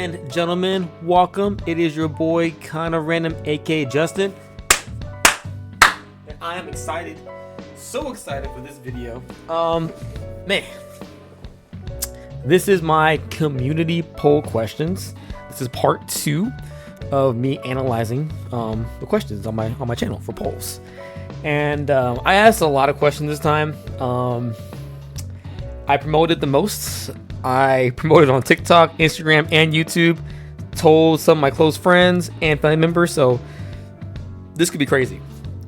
and gentlemen, welcome. It is your boy Kinda Random, aka Justin, and I am excited, so excited for this video. Man, this is my community poll questions. This is part 2 of me analyzing the questions on my channel for polls, and I asked a lot of questions this time. I promoted the most. I promoted on TikTok, Instagram, and YouTube. Told some of my close friends and family members, so this could be crazy.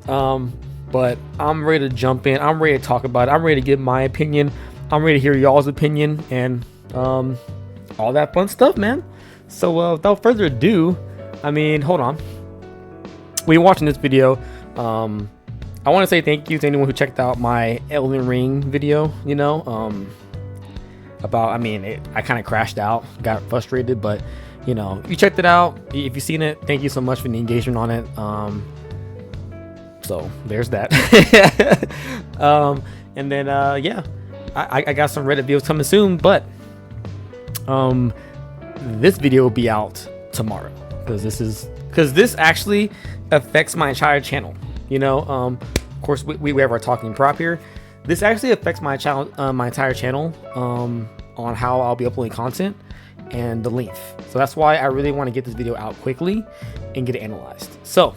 But I'm ready to jump in. I'm ready to talk about it. I'm ready to give my opinion. I'm ready to hear y'all's opinion and all that fun stuff, man. So without further ado, hold on. When you're watching this video, I want to say thank you to anyone who checked out my Elden Ring video. I kind of crashed out, got frustrated, but you checked it out. If you've seen it, thank you so much for the engagement on it. So there's that. And then I got some Reddit videos coming soon, but this video will be out tomorrow because this actually affects my entire channel. Of course we have our talking prop here. This actually affects my channel, my entire channel, on how I'll be uploading content and the length. So that's why I really want to get this video out quickly and get it analyzed. So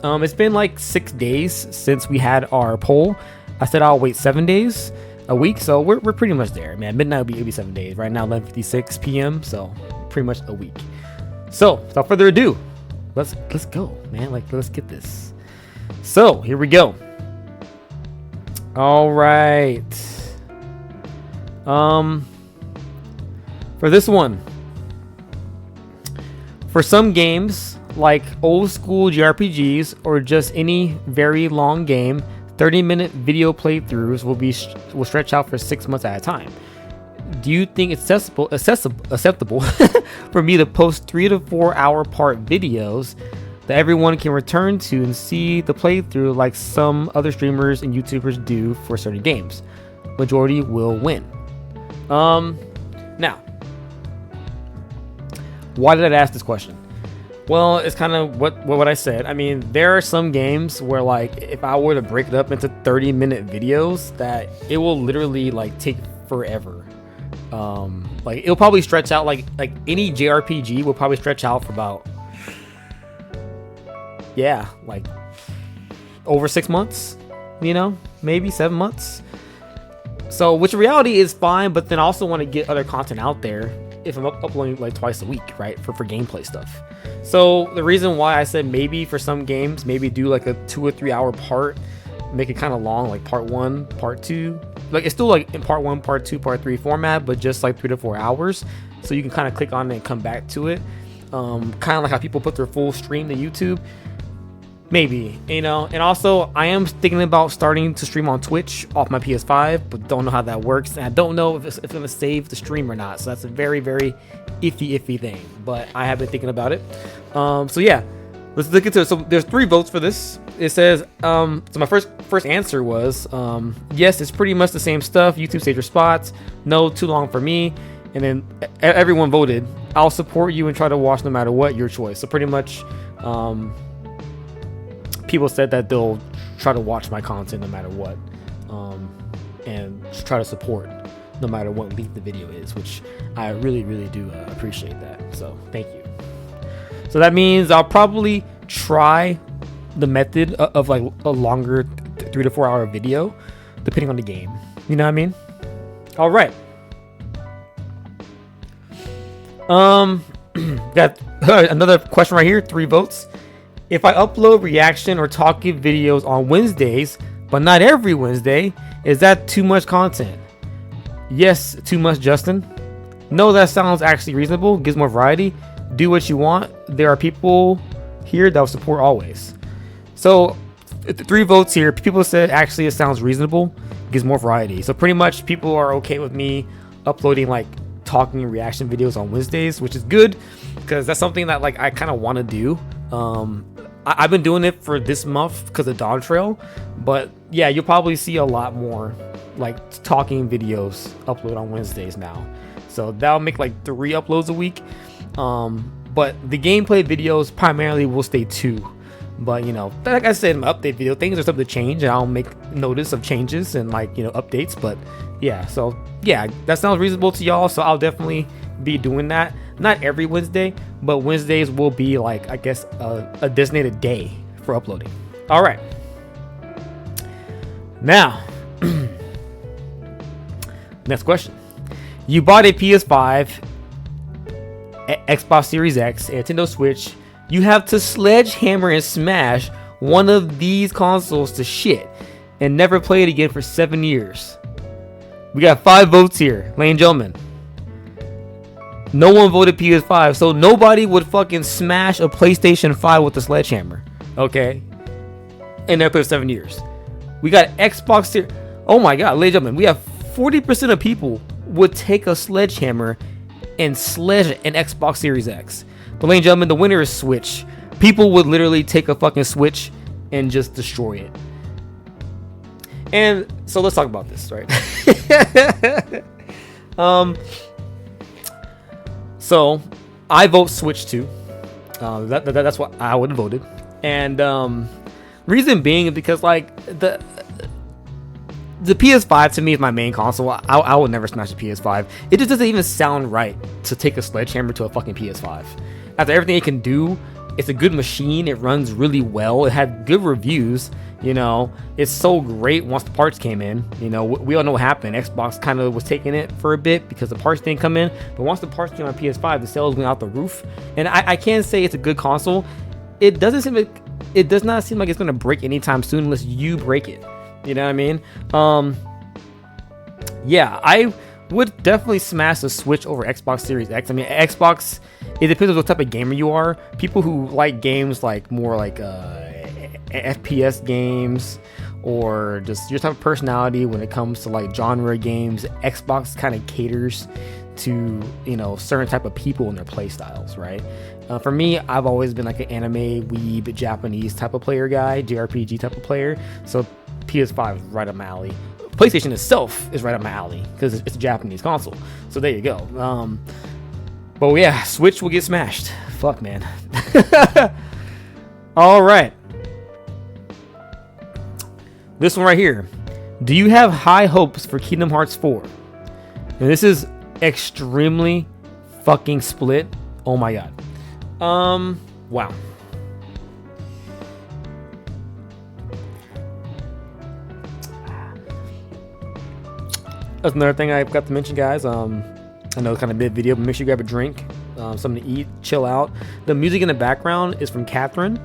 it's been like 6 days since we had our poll. I said I'll wait 7 days, a week, so we're pretty much there, man. Midnight will be 7 days. Right now 11:56 p.m. so pretty much a week. So without further ado, let's go, man. Let's get this. So here we go. All right. For this one, for some games like old school JRPGs or just any very long game, 30-minute video playthroughs will stretch out for 6 months at a time. Do you think it's acceptable for me to post 3 to 4 hour part videos that everyone can return to and see the playthrough like some other streamers and YouTubers do for certain games? Majority will win. Now, why did I ask this question? Well, it's kind of what I said. There are some games where, like, if I were to break it up into 30-minute videos, that it will literally take forever. It'll probably stretch out like any JRPG will probably stretch out for about over 6 months, maybe 7 months. So, which reality is fine, but then I also want to get other content out there if I'm uploading twice a week, right? For gameplay stuff. So the reason why I said maybe for some games, maybe do a 2 or 3 hour part, make it kind of long, like part 1, part 2. It's still in part 1, part 2, part 3 format, but just 3 to 4 hours. So you can kind of click on it and come back to it. Kind of like how people put their full stream to YouTube. Maybe, and also I am thinking about starting to stream on Twitch off my PS5, but don't know how that works, and I don't know if it's going to save the stream or not. So that's a very, very iffy thing, but I have been thinking about it. So yeah, let's look into it. So there's 3 votes for this. It says, so my first answer was, yes, it's pretty much the same stuff. YouTube saved your spots. No, too long for me. And then everyone voted, I'll support you and try to watch no matter what, your choice. So pretty much, people said that they'll try to watch my content no matter what, and try to support no matter what length the video is, which I really, really do appreciate that. So thank you. So that means I'll probably try the method of a longer 3 to 4 hour video, depending on the game. You know what I mean? All right. Got another question right here. 3 votes. If I upload reaction or talking videos on Wednesdays, but not every Wednesday, is that too much content? Yes, too much, Justin. No, that sounds actually reasonable. Gives more variety. Do what you want. There are people here that will support always. So 3 votes here. People said actually it sounds reasonable. Gives more variety. So pretty much people are okay with me uploading talking and reaction videos on Wednesdays, which is good because that's something that I kind of want to do. I've been doing it for this month because of Dawn Trail, but yeah, you'll probably see a lot more like talking videos upload on Wednesdays now. So that'll make like 3 uploads a week. But the gameplay videos primarily will stay 2. But you know, like I said in my update video, things are subject to change, and I'll make notice of changes and like, you know, updates. But yeah, so yeah, that sounds reasonable to y'all. So I'll definitely be doing that. Not every Wednesday, but Wednesdays will be like, I guess, a designated day for uploading. All right. Now, next question. You bought a PS5, Xbox Series X, and Nintendo Switch. You have to sledgehammer and smash one of these consoles to shit and never play it again for 7 years. We got 5 votes here, ladies and gentlemen. No one voted PS5, so nobody would fucking smash a PlayStation 5 with a sledgehammer, okay? And never play for 7 years. We got Xbox Series. Oh my god, ladies and gentlemen, we have 40% of people would take a sledgehammer and sledge an Xbox Series X. But ladies and gentlemen, the winner is Switch. People would literally take a fucking Switch and just destroy it. And so let's talk about this, right? So I vote Switch too. That's what I would have voted. And reason being because like the PS5 to me is my main console. I would never smash a PS5. It just doesn't even sound right to take a sledgehammer to a fucking PS5. After everything it can do, it's a good machine. It runs really well. It had good reviews. You know, it's so great once the parts came in. You know, we all know what happened. Xbox kind of was taking it for a bit because the parts didn't come in. But once the parts came on PS5, the sales went out the roof. And I can't say it's a good console. It does not seem like it's gonna break anytime soon unless you break it. You know what I mean? Yeah, I would definitely smash the Switch over Xbox Series X. I mean, Xbox, it depends on what type of gamer you are. People who like games like more like FPS games, or just your type of personality when it comes to like genre games, Xbox kind of caters to, you know, certain type of people and their play styles, right? For me, I've always been like an anime, weeb, Japanese type of player guy, JRPG type of player. So PS5 is right up my alley. PlayStation itself is right up my alley because it's a Japanese console. So there you go. But yeah, Switch will get smashed. Fuck, man. All right. This one right here. Do you have high hopes for Kingdom Hearts 4? And this is extremely fucking split. Oh my god. Wow. That's another thing I got to mention, guys. I know it's kind of a big video, but make sure you grab a drink, something to eat, chill out. The music in the background is from Catherine.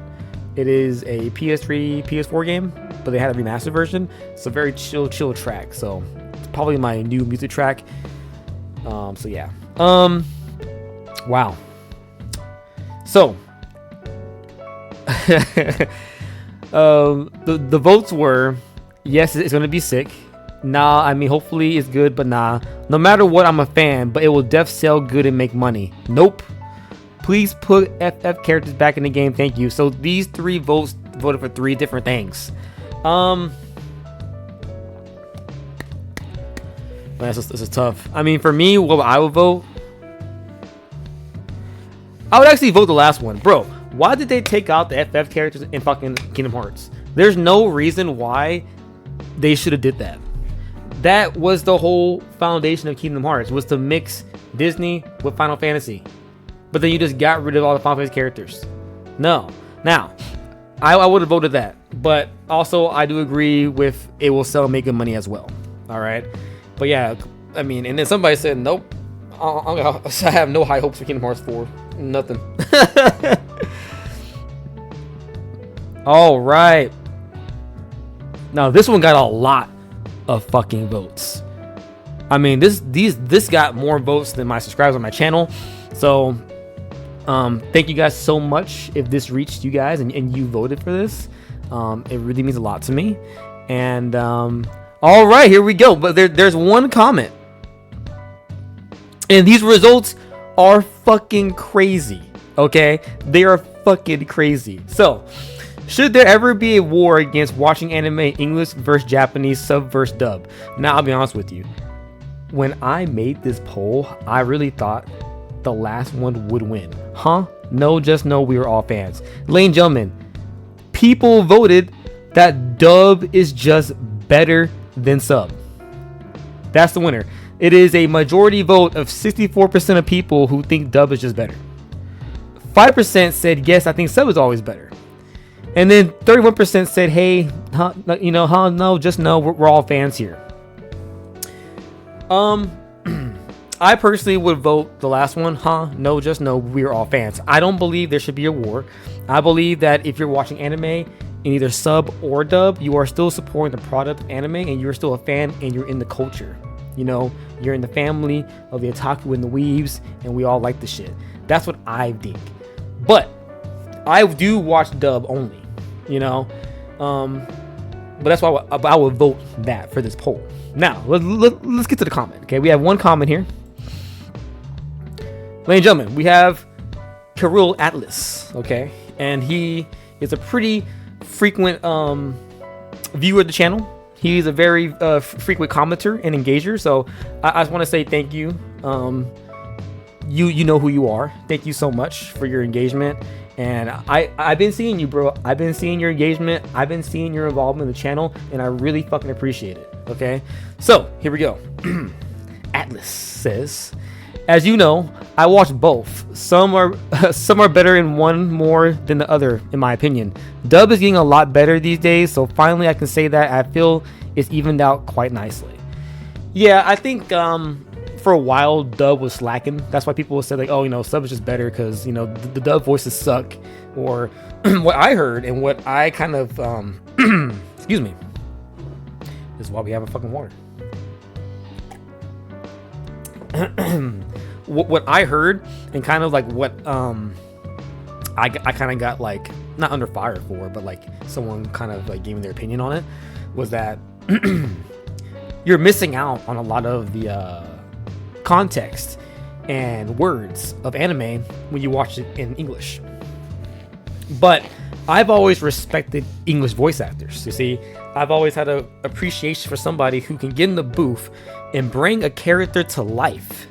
It is a PS3, PS4 game, but they had a remastered version. It's a very chill track. So it's probably my new music track. So yeah. Wow. So the votes were, yes, it's gonna be sick. Nah, I mean, hopefully it's good, but nah. No matter what, I'm a fan, but it will def sell good and make money. Nope. Please put FF characters back in the game. Thank you. So these 3 votes voted for 3 different things. This is tough. I mean, for me, what I would vote, I would actually vote the last one. Bro, why did they take out the FF characters in fucking Kingdom Hearts? There's no reason why they should have did that. That was the whole foundation of Kingdom Hearts, was to mix Disney with Final Fantasy. But then you just got rid of all the Final Fantasy characters. No. Now, I would have voted that. But also, I do agree with it will sell and make good money as well. All right? But yeah, I mean, and then somebody said, nope, I have no high hopes for Kingdom Hearts 4. Nothing. All right. Now, this one got a lot of fucking votes. I mean, this got more votes than my subscribers on my channel. So thank you guys so much if this reached you guys and you voted for this. It really means a lot to me. And all right, here we go. But there's one comment, and these results are fucking crazy. Okay, they are fucking crazy. So Should there ever be a war against watching anime English versus Japanese, sub versus dub? Now, I'll be honest with you. When I made this poll, I really thought the last one would win. Huh? No, just no, we were all fans. Ladies and gentlemen, people voted that dub is just better than sub. That's the winner. It is a majority vote of 64% of people who think dub is just better. 5% said, yes, I think sub is always better. And then 31% said, hey, no, just no, we're all fans here. I personally would vote the last one, no, just no, we're all fans. I don't believe there should be a war. I believe that if you're watching anime in either sub or dub, you are still supporting the product of anime and you're still a fan and you're in the culture. You know, you're in the family of the otaku and the weebs and we all like the shit. That's what I think. But I do watch dub only, you know. But that's why I would vote that for this poll. Now, let's get to the comment. Okay, we have one comment here. Ladies and gentlemen, we have Kirill Atlas. Okay, and he is a pretty frequent viewer of the channel. He's a very frequent commenter and engager. So I just want to say thank you. You know who you are. Thank you so much for your engagement. And I've been seeing you, bro. I've been seeing your engagement. I've been seeing your involvement in the channel, and I really fucking appreciate it. Okay, so here we go. Atlas says, as you know, I watch both. Some are better in one more than the other, in my opinion. Dub is getting a lot better these days, so finally I can say that I feel it's evened out quite nicely. Yeah, I think for a while dub was slacking. That's why people said like, oh, you know, sub is just better because, you know, the dub voices suck. Or what I heard and what I kind of excuse me, this is why we have a fucking water. What I heard and kind of like what I kind of got like not under fire for, but like someone kind of like gave me their opinion on it, was that you're missing out on a lot of the context and words of anime when you watch it in English. But I've always respected English voice actors. You see, I've always had an appreciation for somebody who can get in the booth and bring a character to life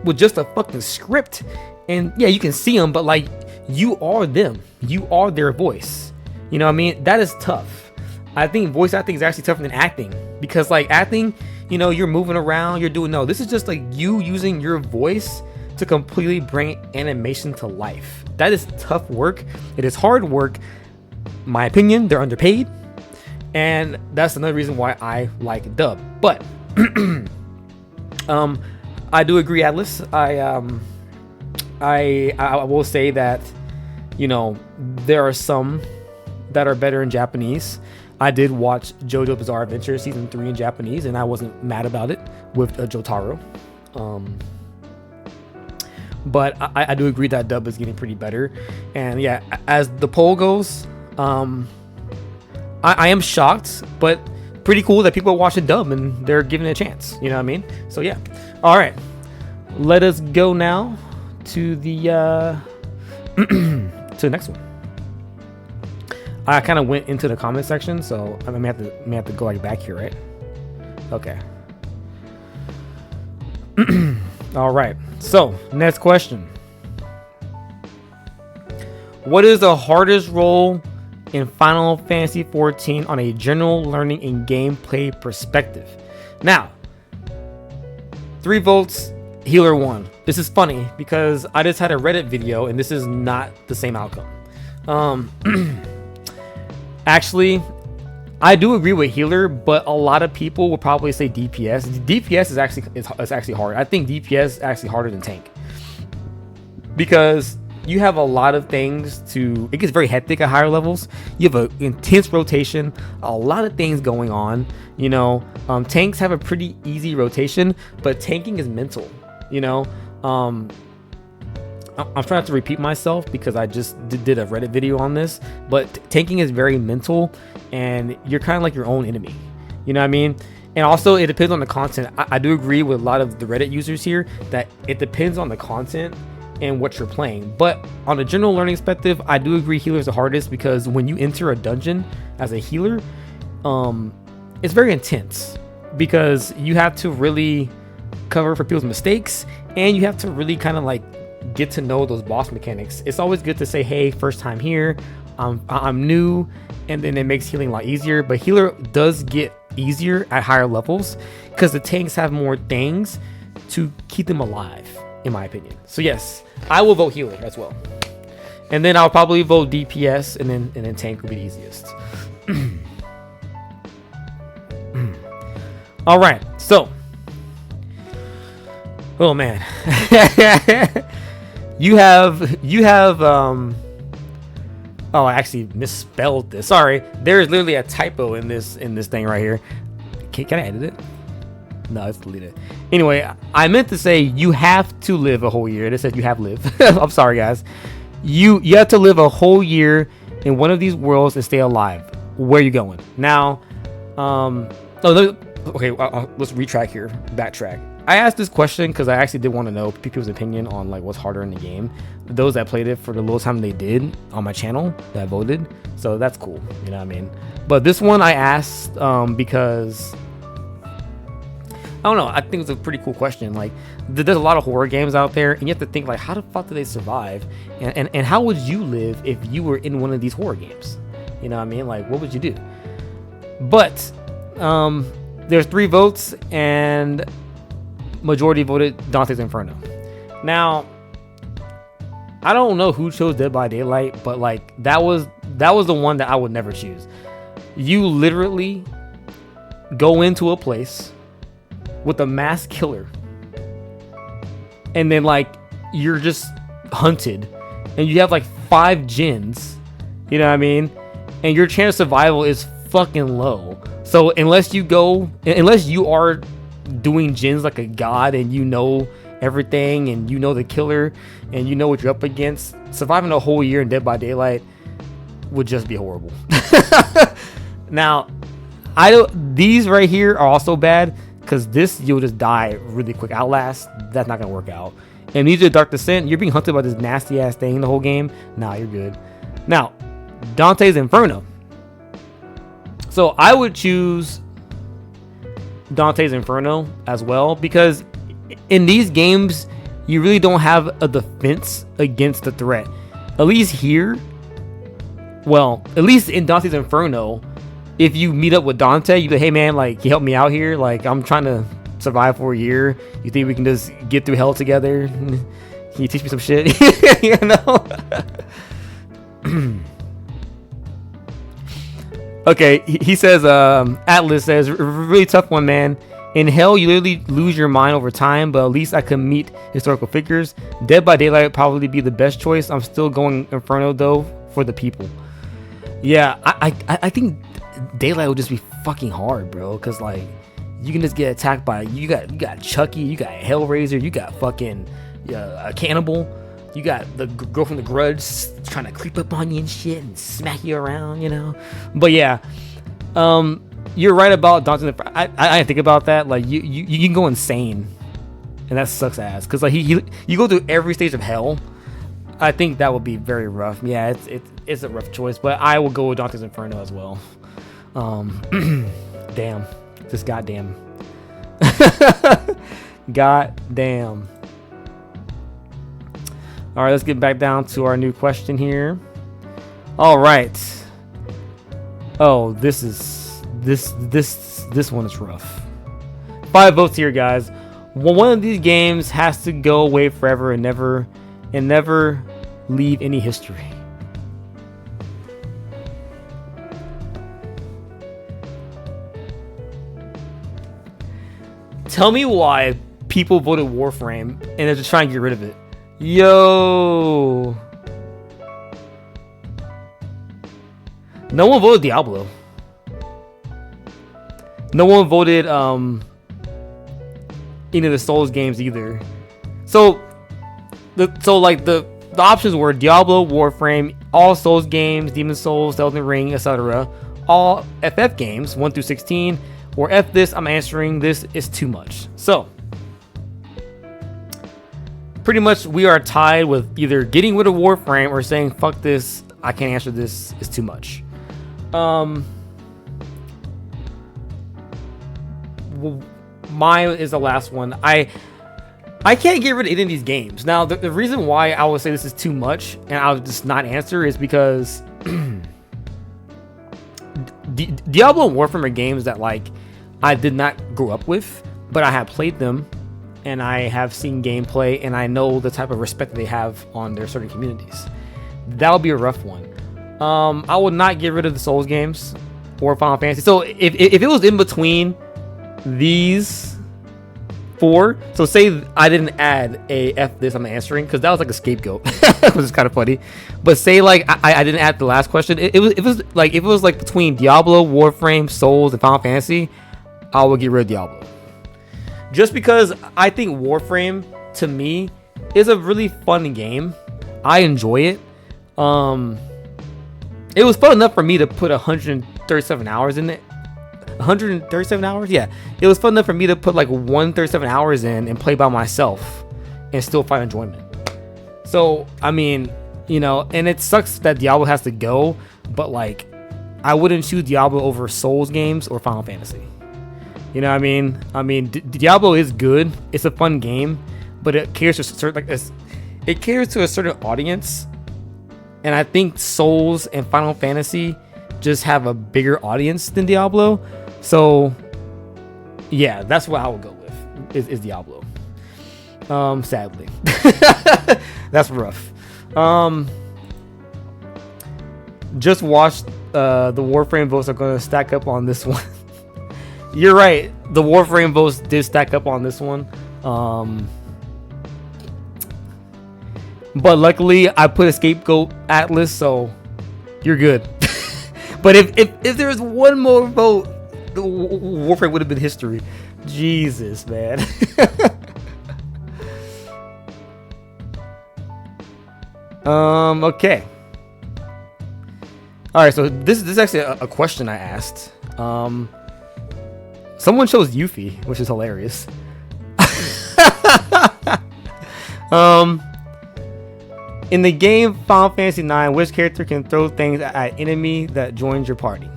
with just a fucking script. And yeah, you can see them, but like, you are them. You are their voice. You know what I mean? That is tough. I think voice acting is actually tougher than acting, because like acting, you know, you're moving around, you're doing, no, this is just like you using your voice to completely bring animation to life. That is tough work. It is hard work. My opinion, they're underpaid. And that's another reason why I like dub. But I do agree, Atlas. I will say that, you know, there are some that are better in Japanese. I did watch JoJo Bizarre Adventure season 3 in Japanese, and I wasn't mad about it with Jotaro. But I do agree that dub is getting pretty better. And yeah, as the poll goes, I am shocked, but pretty cool that people are watching dub and they're giving it a chance. You know what I mean? So yeah. All right. Let us go now to the to the next one. I kind of went into the comment section, so I may have to go like back here, right? Okay. All right. So next question: what is the hardest role in Final Fantasy XIV on a general learning and gameplay perspective? Now, 3 votes. Healer 1. This is funny because I just had a Reddit video and this is not the same outcome. Actually, I do agree with healer, but a lot of people will probably say DPS. DPS is actually hard. I think DPS is actually harder than tank, because you have a lot of things to. It gets very hectic at higher levels. You have an intense rotation, a lot of things going on. You know, tanks have a pretty easy rotation, but tanking is mental. You know, I'm trying not to repeat myself because I just did a Reddit video on this, but tanking is very mental and you're kind of like your own enemy. You know what I mean? And also it depends on the content. I do agree with a lot of the Reddit users here that it depends on the content and what you're playing. But on a general learning perspective, I do agree healer's the hardest, because when you enter a dungeon as a healer, it's very intense, because you have to really cover for people's mistakes, and you have to really kind of like get to know those boss mechanics. It's always good to say, hey, first time here, I'm new, and then it makes healing a lot easier. But healer does get easier at higher levels, because the tanks have more things to keep them alive, in my opinion. So yes, I will vote healer as well, and then I'll probably vote DPS, and then tank will be the easiest. All right, so oh man. you have oh, I actually misspelled this. Sorry. There is literally a typo in this thing right here. Can I edit it? No, let's delete it. Anyway, I meant to say you have to live a whole year. It says you have lived. I'm sorry, guys. You have to live a whole year in one of these worlds and stay alive. Where are you going? Now, okay, let's retrack here. Backtrack. I asked this question because I actually did want to know people's opinion on like what's harder in the game. Those that played it for the little time they did on my channel that voted, so that's cool. You know what I mean? But this one I asked because I don't know. I think it's a pretty cool question. Like, there's a lot of horror games out there, and you have to think like, how the fuck do they survive? And how would you live if you were in one of these horror games? You know what I mean? Like, what would you do? But there's 3 votes, and majority voted Dante's Inferno. Now, I don't know who chose Dead by Daylight, but like that was the one that I would never choose. You literally go into a place with a mass killer, and then like you're just hunted, and you have like 5 gens, you know what I mean, and your chance of survival is fucking low. So unless you are doing gens like a god, and you know everything, and you know the killer, and you know what you're up against, surviving a whole year in Dead by Daylight would just be horrible. Now, these right here are also bad, because this, you'll just die really quick. Outlast, that's not gonna work out. And these are Dark Descent, you're being hunted by this nasty ass thing the whole game. Nah, you're good. Now, Dante's Inferno. So I would choose Dante's Inferno as well, because in these games you really don't have a defense against the threat. At least here, well, at least in Dante's Inferno, if you meet up with Dante, you be like, hey man, like, can you help me out here? Like, I'm trying to survive for a year. You think we can just get through hell together? Can you teach me some shit? You know? Okay, he says, Atlas says, really tough one, man. In hell, you literally lose your mind over time, but at least I could meet historical figures. Dead by Daylight would probably be the best choice. I'm still going Inferno, though, for the people. Yeah, I think Daylight would just be fucking hard, bro, because, like, you can just get attacked by, you got Chucky, you got Hellraiser, you got fucking a cannibal. You got the girl from The Grudge trying to creep up on you and shit and smack you around, you know? But yeah, you're right about Dante's Inferno. I didn't think about that. Like, you can go insane, and that sucks ass. Because, like, you go through every stage of hell. I think that would be very rough. Yeah, it's a rough choice, but I will go with Dante's Inferno as well. Damn. Just goddamn. Goddamn. All right, let's get back down to our new question here. All right. Oh, this one is rough. 5 votes here, guys. One of these games has to go away forever and never leave any history. Tell me why people voted Warframe and they're just trying to get rid of it. Yo, no one voted Diablo. No one voted any of the Souls games either. So the options were Diablo, Warframe, all Souls games, Demon Souls, Elden Ring, etc. All FF games 1 through 16, or F this. I'm answering this is too much. So pretty much we are tied with either getting rid of Warframe or saying fuck this, I can't answer this, it's too much. Mine is the last one. I can't get rid of any of these games. Now the reason why I would say this is too much and I'll just not answer is because Diablo and Warframe are games that like I did not grow up with, but I have played them and I have seen gameplay and I know the type of respect they have on their certain communities. That would be a rough one. I would not get rid of the Souls games or Final Fantasy. So if it was in between these four, so say I didn't add a F this I'm answering because that was like a scapegoat, which is kind of funny. But say like I didn't add the last question. It was like if it was like between Diablo, Warframe, Souls, and Final Fantasy, I would get rid of Diablo. Just because I think Warframe to me is a really fun game. I enjoy it. It was fun enough for me to put 137 hours in it. 137 hours? Yeah. It was fun enough for me to put like 137 hours in and play by myself and still find enjoyment. So, I mean, you know, and it sucks that Diablo has to go, but like, I wouldn't choose Diablo over Souls games or Final Fantasy. You know what I mean? I mean, Diablo is good. It's a fun game, but it caters to a certain it caters to a certain audience. And I think Souls and Final Fantasy just have a bigger audience than Diablo. So, yeah, that's what I would go with, is Diablo. Sadly. That's rough. Just watched the Warframe votes are going to stack up on this one. You're right. The Warframe votes did stack up on this one. But luckily, I put a scapegoat Atlas, so you're good. But if there was one more vote, the Warframe would have been history. Jesus, man. Okay. All right, so this is actually a question I asked. Someone chose Yuffie, which is hilarious. In the game Final Fantasy IX, which character can throw things at enemy that joins your party?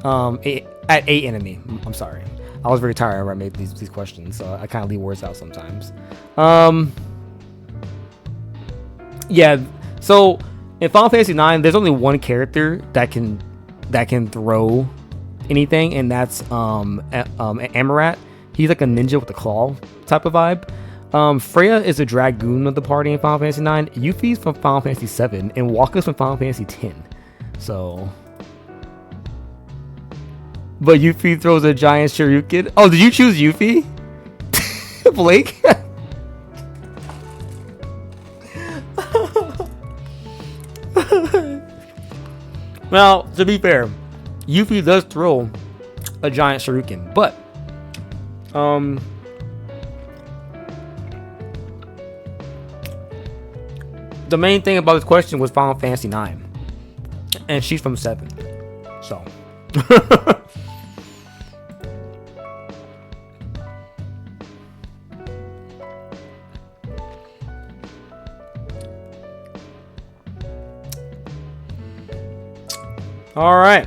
At a enemy. I'm sorry. I was very tired when I made these questions, so I kind of leave words out sometimes. Yeah. So in Final Fantasy IX, there's only one character that can throw anything, and that's Amarat. He's like a ninja with a claw type of vibe. Freya is a dragoon of the party in Final Fantasy IX. Yuffie's from Final Fantasy VII, and Wakka's from Final Fantasy X. So, but Yuffie throws a giant shuriken. Oh, did you choose Yuffie, Blake? Well, to be fair, Yuffie does throw a giant shuriken, but the main thing about this question was Final Fantasy IX, and she's from 7, so. All right.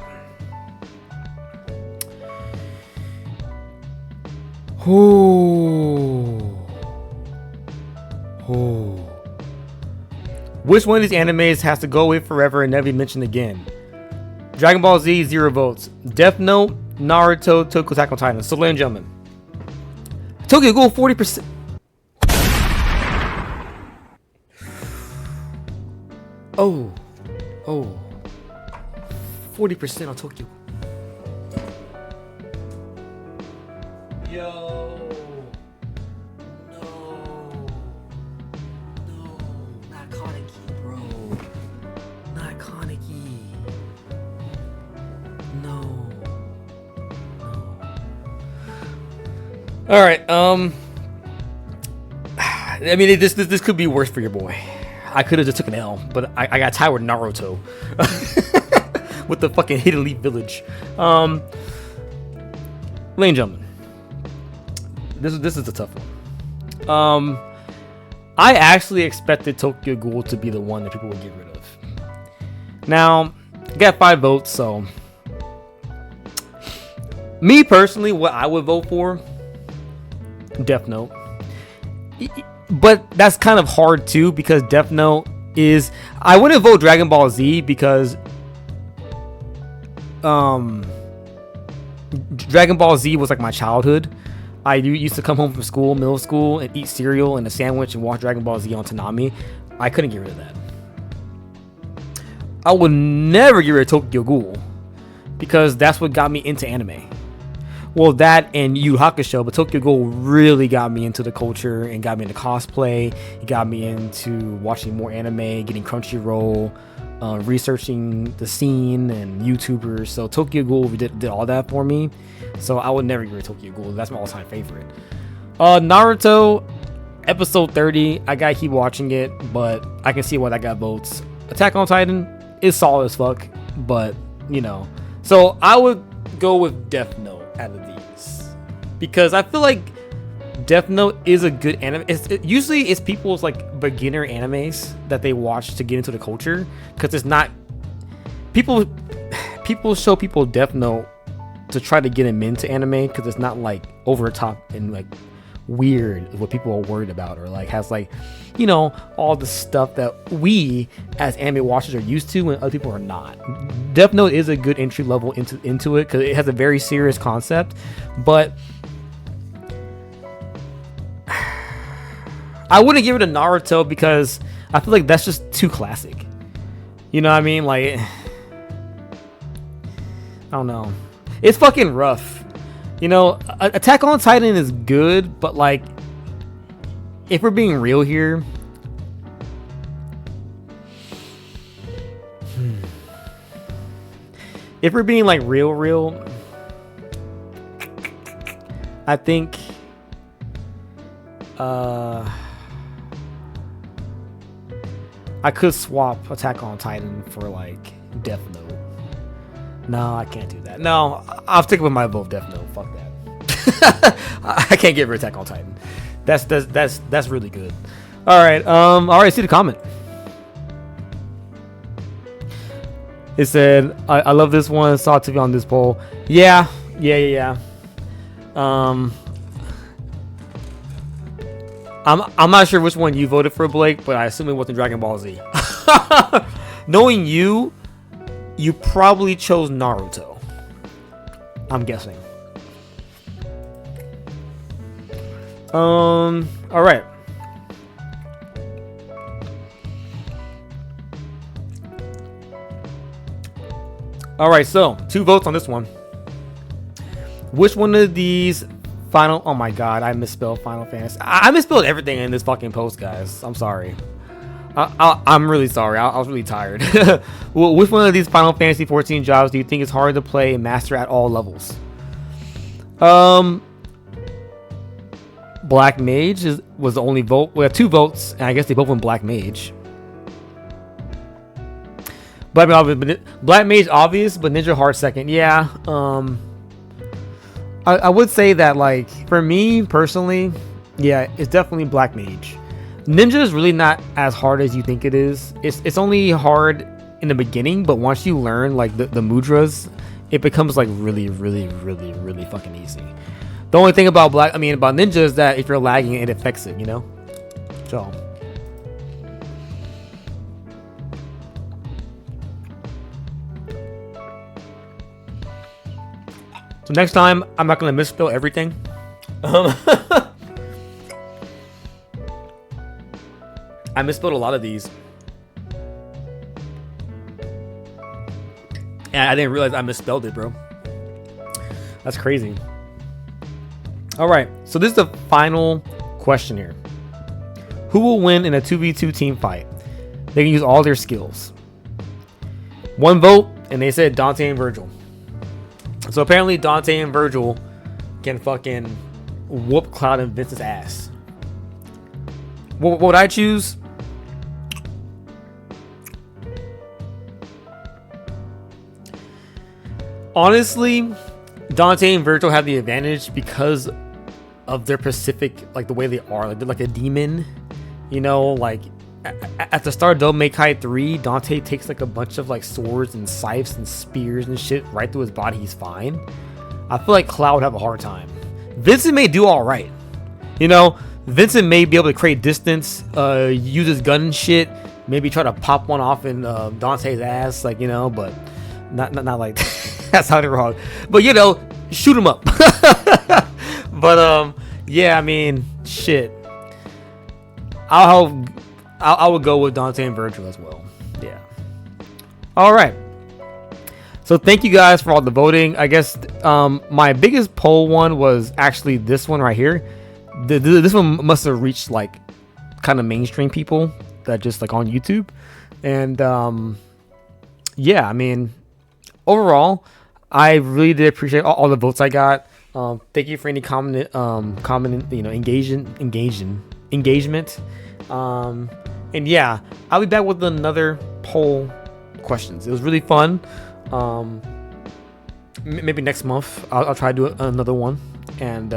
Which one of these animes has to go away forever and never be mentioned again? Dragon Ball Z, 0 votes. Death Note, Naruto, Tokyo Attack on Titan. So, ladies and gentlemen, Tokyo Ghoul 40%. Oh, 40% on Tokyo. Yo, no, not Kaneki, bro, not Kaneki. No. All right. I mean, this could be worse for your boy. I could have just took an L, but I got tired with Naruto. With the fucking Hidden Leaf Village. Ladies and gentlemen, this is a tough one. I actually expected Tokyo Ghoul to be the one that people would get rid of. Now, I got 5 votes, so me personally, what I would vote for, Death Note. But that's kind of hard too, because Death Note is, I wouldn't vote Dragon Ball Z because Dragon Ball Z was like my childhood. I used to come home from school, middle school, and eat cereal and a sandwich and watch Dragon Ball Z on Toonami. I couldn't get rid of that. I would never get rid of Tokyo Ghoul because that's what got me into anime. Well, that and Yu Yu Hakusho, but Tokyo Ghoul really got me into the culture and got me into cosplay. It got me into watching more anime, getting Crunchyroll, researching the scene and YouTubers. So Tokyo Ghoul did all that for me. So I would never get rid of Tokyo Ghoul. That's my all-time favorite. Naruto, episode 30. I gotta keep watching it, but I can see why that got votes. Attack on Titan is solid as fuck, but you know. So I would go with Death Note out of these because I feel like Death Note is a good anime. Usually it's people's like beginner animes that they watch to get into the culture, because it's not people show people Death Note to try to get them into anime, because it's not like over the top and like weird what people are worried about, or like has like, you know, all the stuff that we as anime watchers are used to and other people are not. Death Note is a good entry level into it because it has a very serious concept, but I wouldn't give it a Naruto because I feel like that's just too classic. You know what I mean? Like, I don't know. It's fucking rough. You know, Attack on Titan is good, but like, if we're being real here, if we're being like real, I think I could swap Attack on Titan for like Death Note. No, I can't do that. No, I'll stick with my vote, Death Note. Fuck that. I can't get rid of Attack on Titan. That's really good. All right. See the comment. It said, I love this one. Saw it to be on this poll. Yeah. I'm not sure which one you voted for, Blake, but I assume it wasn't Dragon Ball Z. Knowing you probably chose Naruto. I'm guessing. All right. All right, so 2 votes on this one. Which one of these oh my god, I misspelled Final Fantasy. I misspelled everything in this fucking post, guys. I'm sorry. I'm really sorry. I was really tired. Well, which one of these Final Fantasy 14 jobs do you think is hard to play and master at all levels? Black Mage was the only vote. We have 2 votes, and I guess they both went Black Mage. Black Mage obvious, but Ninja Heart second. Yeah. I would say that, like, for me personally, yeah, it's definitely Black Mage. Ninja is really not as hard as you think it is. It's only hard in the beginning, but once you learn like the mudras, it becomes like really fucking easy. The only thing about about Ninja is that if you're lagging, it affects it, you know? So next time, I'm not gonna misspell everything. I misspelled a lot of these, and I didn't realize I misspelled it, bro. That's crazy. All right, so this is the final question here. Who will win in a 2v2 team fight? They can use all their skills. 1 vote, and they said Dante and Virgil. So apparently Dante and Virgil can fucking whoop Cloud and Vince's ass. What would I choose? Honestly, Dante and Virgil have the advantage because of their specific, like the way they are. Like they're like a demon, You know, like at the start of Devil May Cry 3, Dante takes like a bunch of like swords and scythes and spears and shit right through his body. He's fine. I feel like Cloud would have a hard time. Vincent may do all right. You know, Vincent may be able to create distance, use his gun and shit, maybe try to pop one off in Dante's ass, like, you know, but not like that's how they're wrong. But, you know, shoot him up. But yeah, I mean, shit. I would go with Dante and Virgil as well. Yeah. All right. So thank you guys for all the voting. I guess my biggest poll one was actually this one right here. This one must have reached like kind of mainstream people that just like on YouTube. And yeah, I mean, overall, I really did appreciate all the votes I got. Thank you for any comment, you know, engagement. And yeah, I'll be back with another poll questions. It was really fun. Maybe next month I'll try to do another one. And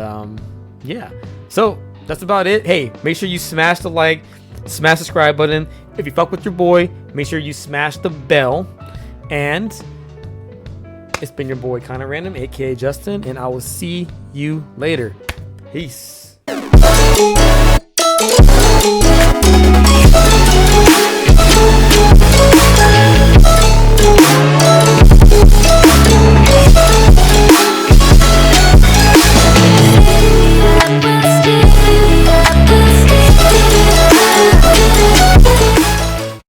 yeah, so that's about it. Hey, make sure you smash the like, smash the subscribe button. If you fuck with your boy, make sure you smash the bell. And it's been your boy Kinda Random, aka Justin, and I will see you later. Peace.